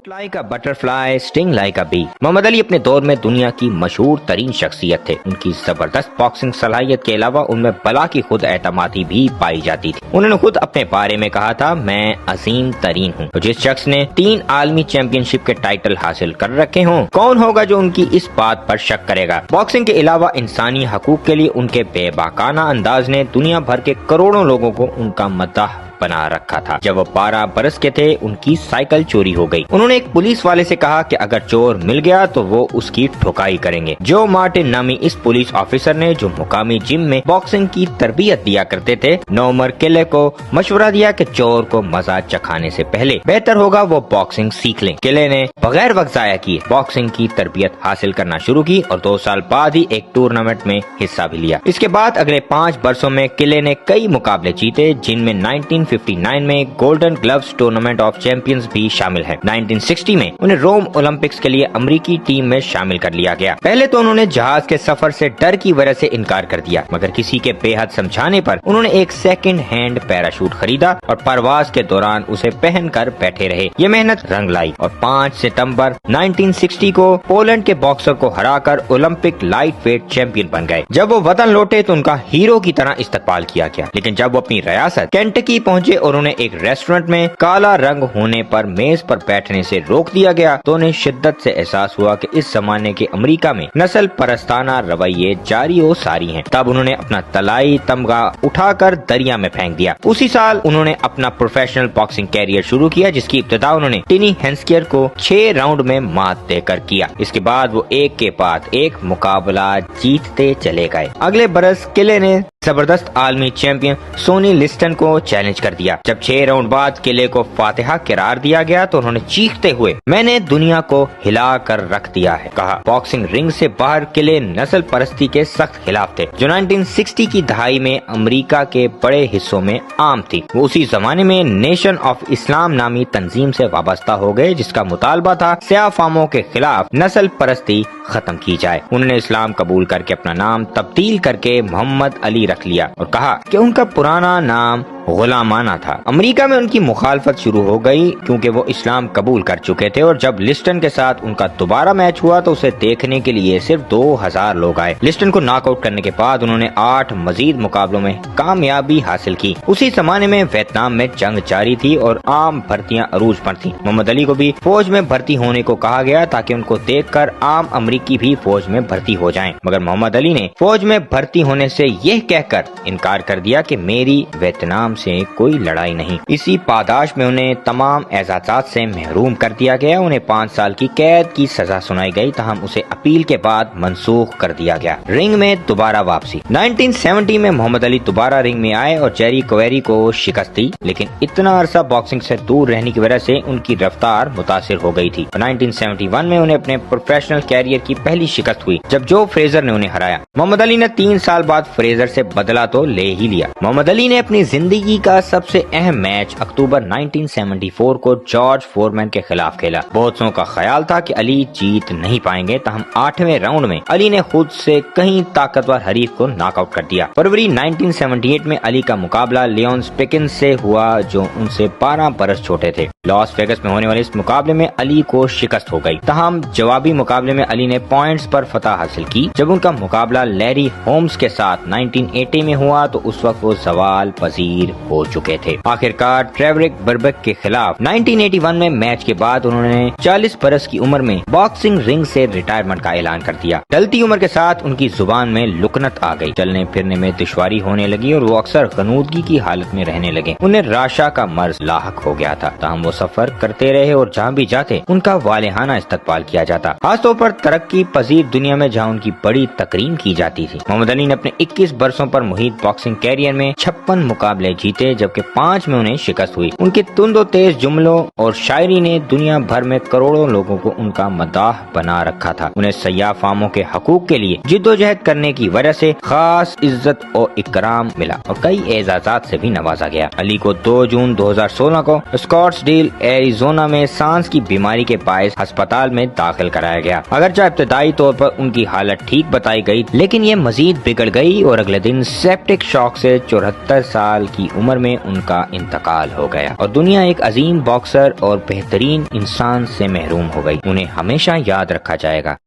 Like butterfly sting like bee. Muhammad Ali اپنے دور میں دنیا کی مشہور ترین شخصیت تھے۔ ان کی زبردست باکسنگ صلاحیت کے علاوہ ان میں بلا کی خود اعتمادی بھی پائی جاتی تھی۔ انہوں نے خود اپنے بارے میں کہا تھا، میں عظیم ترین ہوں۔ تو جس شخص نے 3 عالمی چیمپئن شپ کے ٹائٹل حاصل کر رکھے ہوں، کون ہوگا جو ان کی اس بات پر شک کرے گا؟ باکسنگ کے علاوہ انسانی حقوق کے لیے ان کے بے باکانہ انداز نے دنیا بھر کے کروڑوں لوگوں کو ان کا مداح بنا رکھا تھا۔ جب وہ 12 برس کے تھے، ان کی سائیکل چوری ہو گئی۔ انہوں نے ایک پولیس والے سے کہا کہ اگر چور مل گیا تو وہ اس کی ٹھکائی کریں گے۔ جو مارٹن نامی اس پولیس آفیسر نے، جو مقامی جم میں باکسنگ کی تربیت دیا کرتے تھے، نومر قلعے کو مشورہ دیا کہ چور کو مزہ چکھانے سے پہلے بہتر ہوگا وہ باکسنگ سیکھ لیں۔ قلعے نے بغیر وقت ضائع کیے باکسنگ کی تربیت حاصل کرنا شروع کی اور 2 سال بعد ہی ایک ٹورنامنٹ میں حصہ بھی لیا۔ اس کے بعد اگلے 5 برسوں میں قلعے نے کئی مقابلے جیتے، جن میں 1959 میں golden gloves tournament of champions بھی شامل ہے۔ 1960 میں انہیں روم اولمپکس کے لیے امریکی ٹیم میں شامل کر لیا گیا۔ پہلے تو انہوں نے جہاز کے سفر سے ڈر کی وجہ سے انکار کر دیا، مگر کسی کے بے حد سمجھانے پر انہوں نے ایک سیکنڈ ہینڈ پیراشوٹ خریدا اور پرواز کے دوران اسے پہن کر بیٹھے رہے۔ یہ محنت رنگ لائی اور 5 ستمبر 1960 کو پولینڈ کے باکسر کو ہرا کر اولمپک لائٹ ویٹ چیمپئن بن گئے۔ جب وہ وطن لوٹے تو ان کا ہیرو کی طرح استقبال کیا گیا، لیکن جب وہ اپنی ریاست کینٹکی پہنچے اور انہیں ایک ریسٹورنٹ میں کالا رنگ ہونے پر میز پر بیٹھنے سے روک دیا گیا تو انہیں شدت سے احساس ہوا کہ اس زمانے کے امریکہ میں نسل پرستانہ رویے جاری و ساری ہیں۔ تب انہوں نے اپنا طلائی تمغہ اٹھا کر دریا میں پھینک دیا۔ اسی سال انہوں نے اپنا پروفیشنل باکسنگ کیریئر شروع کیا، جس کی ابتدا انہوں نے ٹینی ہینسکیئر کو 6 راؤنڈ میں مات دے کر کیا۔ اس کے بعد وہ ایک کے بعد ایک مقابلہ جیتتے چلے گئے۔ اگلے برس قلعے نے زبردست عالمی چیمپئن سونی لسٹن کو چیلنج کر دیا۔ جب 6 راؤنڈ بعد قلعے کو فاتحہ قرار دیا گیا تو انہوں نے چیختے ہوئے میں نے دنیا کو ہلا کر رکھ دیا ہے کہا۔ باکسنگ رنگ سے باہر قلعے نسل پرستی کے سخت خلاف تھے، جو 1960 کی دہائی میں امریکہ کے بڑے حصوں میں عام تھی۔ وہ اسی زمانے میں نیشن آف اسلام نامی تنظیم سے وابستہ ہو گئے، جس کا مطالبہ تھا سیاہ فاموں کے خلاف نسل پرستی ختم کی جائے۔ انہوں نے اسلام قبول کر کے اپنا نام تبدیل کر کے محمد علی رکھ لیا اور کہا کہ ان کا پرانا نام غلامانہ تھا۔ امریکہ میں ان کی مخالفت شروع ہو گئی کیونکہ وہ اسلام قبول کر چکے تھے، اور جب لسٹن کے ساتھ ان کا دوبارہ میچ ہوا تو اسے دیکھنے کے لیے صرف 2000 لوگ آئے۔ لسٹن کو ناک آؤٹ کرنے کے بعد انہوں نے 8 مزید مقابلوں میں کامیابی حاصل کی۔ اسی زمانے میں ویتنام میں جنگ جاری تھی اور عام بھرتیاں عروج پر تھیں۔ محمد علی کو بھی فوج میں بھرتی ہونے کو کہا گیا تاکہ ان کو دیکھ کر عام امریکی بھی فوج میں بھرتی ہو جائیں، مگر محمد علی نے فوج میں بھرتی ہونے سے یہ کہہ کر انکار کر دیا کہ میری ویتنام سے کوئی لڑائی نہیں۔ اسی پاداش میں انہیں تمام اعزازات سے محروم کر دیا گیا۔ انہیں 5 سال کی قید کی سزا سنائی گئی، تاہم اسے اپیل کے بعد منسوخ کر دیا گیا۔ رنگ میں دوبارہ واپسی 1970 میں محمد علی دوبارہ رنگ میں آئے اور جیری کویری کو شکست دی، لیکن اتنا عرصہ باکسنگ سے دور رہنے کی وجہ سے ان کی رفتار متاثر ہو گئی تھی۔ 1971 میں انہیں اپنے پروفیشنل کیریئر کی پہلی شکست ہوئی جب جو فریزر نے انہیں ہرایا۔ محمد علی نے 3 سال بعد فریزر سے بدلہ تو لے ہی لیا۔ محمد علی نے اپنی زندگی کا سب سے اہم میچ اکتوبر 1974 کو جارج فورمین کے خلاف کھیلا۔ بہت سو کا خیال تھا کہ علی جیت نہیں پائیں گے، تاہم 8ویں راؤنڈ میں علی نے خود سے کہیں طاقتور حریف کو ناک آؤٹ کر دیا۔ فروری 1978 میں علی کا مقابلہ لیون سپکن سے ہوا، جو ان سے 12 برس چھوٹے تھے۔ لاس ویگس میں ہونے والے اس مقابلے میں علی کو شکست ہو گئی، تاہم جوابی مقابلے میں علی نے پوائنٹس پر فتح حاصل کی۔ جب ان کا مقابلہ لیری ہومز کے ساتھ 1980 میں ہوا تو اس وقت وہ زوال پذیر ہو چکے تھے۔ آخرکار ٹریورک بربک کے خلاف 1981 میں میچ کے بعد انہوں نے 40 برس کی عمر میں باکسنگ رنگ سے ریٹائرمنٹ کا اعلان کر دیا۔ ڈلتی عمر کے ساتھ ان کی زبان میں لکنت آ گئی، چلنے پھرنے میں دشواری ہونے لگی اور وہ اکثر غنودگی کی حالت میں رہنے لگے۔ انہیں راشا کا مرض لاحق ہو گیا تھا، تاہم وہ سفر کرتے رہے اور جہاں بھی جاتے ان کا والہانہ استقبال کیا جاتا، خاص طور پر ترقی پذیر دنیا میں جہاں ان کی بڑی تکریم کی جاتی تھی۔ محمد علی نے اپنے 21 برسوں پر محیط باکسنگ کیریئر میں 56 مقابلے جیتے، جبکہ 5 میں انہیں شکست ہوئی۔ ان کے تند و تیز جملوں اور شاعری نے دنیا بھر میں کروڑوں لوگوں کو ان کا مداح بنا رکھا تھا۔ انہیں سیاہ فاموں کے حقوق کے لیے جدوجہد کرنے کی وجہ سے خاص عزت و اکرام ملا اور کئی اعزازات سے بھی نوازا گیا۔ علی کو 2 جون 2016 کو اسکاٹس ڈیل ایریزونا میں سانس کی بیماری کے باعث ہسپتال میں داخل کرایا گیا۔ اگرچہ ابتدائی طور پر ان کی حالت ٹھیک بتائی گئی، لیکن یہ مزید بگڑ گئی اور اگلے دن سیپٹک شاک سے 74 سال کی عمر میں ان کا انتقال ہو گیا اور دنیا ایک عظیم باکسر اور بہترین انسان سے محروم ہو گئی. انہیں ہمیشہ یاد رکھا جائے گا.